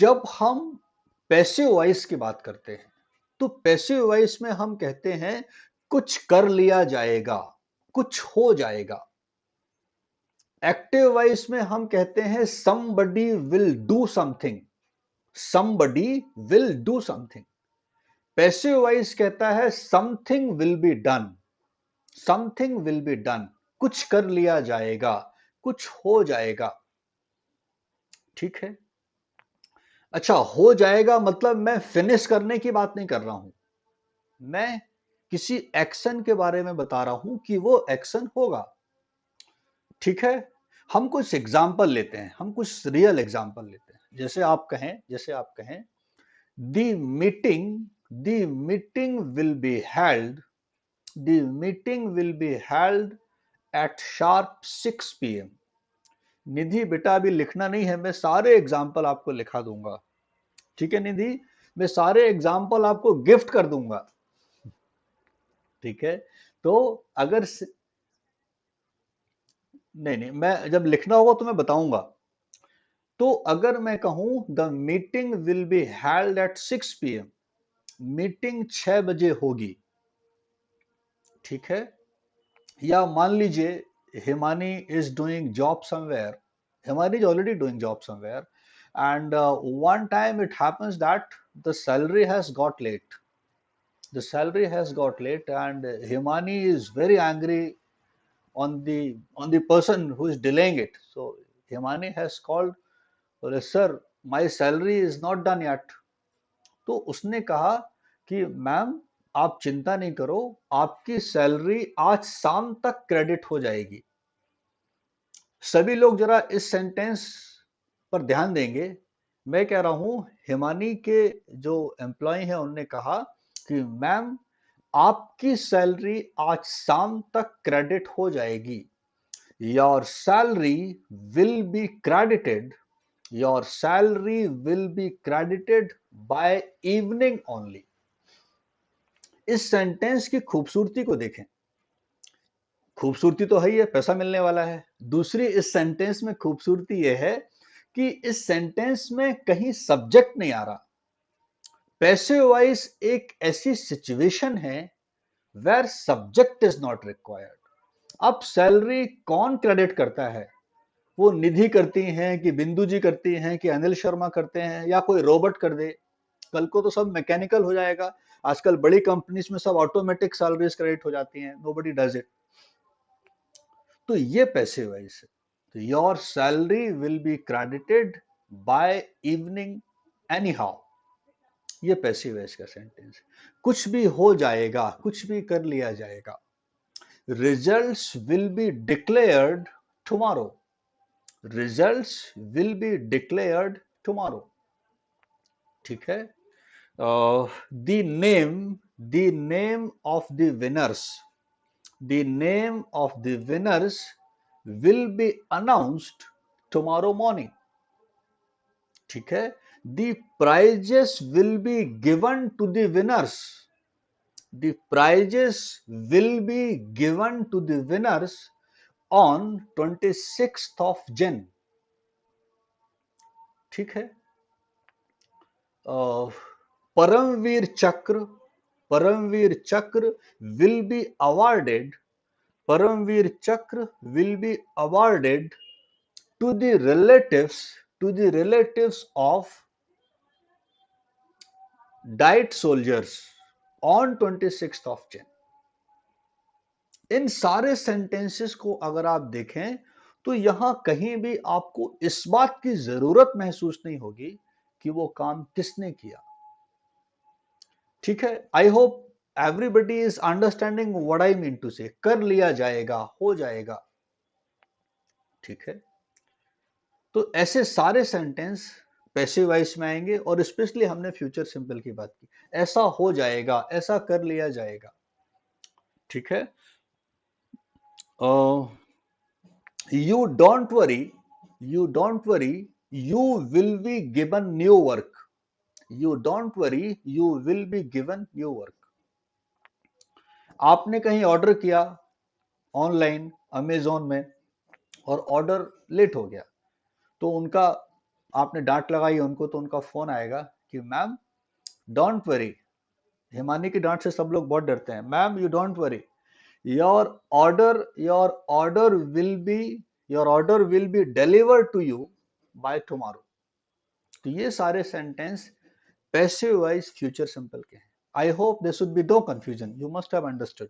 जब हम passive voice की बात करते हैं तो पैसिव वॉइस में हम कहते हैं कुछ कर लिया जाएगा, कुछ हो जाएगा। एक्टिव वॉइस में हम कहते हैं somebody will do something, somebody will do something। Passive voice कहता है something will be done, something will be done, कुछ कर लिया जाएगा, कुछ हो जाएगा। ठीक है। अच्छा, हो जाएगा मतलब मैं फिनिश करने की बात नहीं कर रहा हूं, मैं किसी एक्शन के बारे में बता रहा हूं कि वो एक्शन होगा। ठीक है। हम कुछ एग्जाम्पल लेते हैं, हम कुछ रियल एग्जाम्पल लेते हैं। जैसे आप कहें the meeting the meeting will be held the meeting will be held at sharp 6 PM। निधि बेटा अभी लिखना नहीं है, मैं सारे एग्जाम्पल आपको लिखा दूंगा। ठीक है निधि, मैं सारे एग्जाम्पल आपको गिफ्ट कर दूंगा। ठीक है। तो अगर नहीं नहीं, मैं जब लिखना होगा तो मैं बताऊंगा। तो अगर मैं कहूं the meeting will be held at 6 PM, meeting 6 बजे होगी। ठीक है। या मान लीजिए Himani is doing job somewhere, Himani is already doing job somewhere, and one time it happens that the salary has got late, the salary has got late, and Himani is very angry on the person who is delaying it. So Himani has called, बोले sir my salary is not done yet। तो उसने कहा कि ma'am आप चिंता नहीं करो, आपकी सैलरी आज शाम तक क्रेडिट हो जाएगी। सभी लोग जरा इस सेंटेंस पर ध्यान देंगे। मैं कह रहा हूं हिमानी के जो एम्प्लॉय हैं उन्होंने कहा कि मैम आपकी सैलरी आज शाम तक क्रेडिट हो जाएगी। Your salary will be credited, your salary will be credited by evening only. इस सेंटेंस की खूबसूरती को देखें। खूबसूरती तो है ही है, पैसा मिलने वाला है। दूसरी इस सेंटेंस में खूबसूरती यह है कि इस सेंटेंस में कहीं सब्जेक्ट नहीं आ रहा। पैसिव वॉइस एक ऐसी सिचुएशन है where subject is not required. अब सैलरी कौन क्रेडिट करता है? वो निधि करती हैं कि बिंदु जी करती हैं कि अनिल शर्मा करते हैं या कोई रोबोट कर दे? कल को तो सब मैकेनिकल हो जाएगा। आजकल बड़ी कंपनीज में सब ऑटोमेटिक सैलरीज क्रेडिट हो जाती हैं, नोबडी डज इट। तो ये पैसिव वॉइस है। तो your salary will be credited by evening any how, ये पैसिव वॉइस का सेंटेंस है। कुछ भी हो जाएगा, कुछ भी कर लिया जाएगा। Results will be declared tomorrow, results will be declared tomorrow. ठीक है। The name of the winners, the name of the winners will be announced tomorrow morning। ठीक है। the prizes will be given to the winners, the prizes will be given to the winners on 26th of Jan। ठीक है। परमवीर चक्र, परमवीर चक्र will be awarded, Paramvir चक्र will be awarded to the relatives of died soldiers on 26th of Jan। इन सारे sentences को अगर आप देखें तो यहां कहीं भी आपको इस बात की जरूरत महसूस नहीं होगी कि वो काम किसने किया। ठीक है। I hope everybody is understanding what I mean to say. कर लिया जाएगा, हो जाएगा। ठीक है। तो ऐसे सारे सेंटेंस पैसिव वॉइस में आएंगे, और स्पेशली हमने फ्यूचर सिंपल की बात की। ऐसा हो जाएगा, ऐसा कर लिया जाएगा। ठीक है। You don't worry, you don't worry, you will be given new work, you don't worry, you will be given new work. आपने कहीं ऑर्डर किया ऑनलाइन अमेजोन में और ऑर्डर लेट हो गया, तो उनका आपने डांट लगाई उनको तो उनका फोन आएगा कि मैम डोंट वरी, हिमानी की डांट से सब लोग बहुत डरते हैं, ma'am you don't worry, your order will be your order will be delivered to you by tomorrow। तो ये सारे sentence passive voice future simple के हैं। I hope this should be no confusion, you must have understood.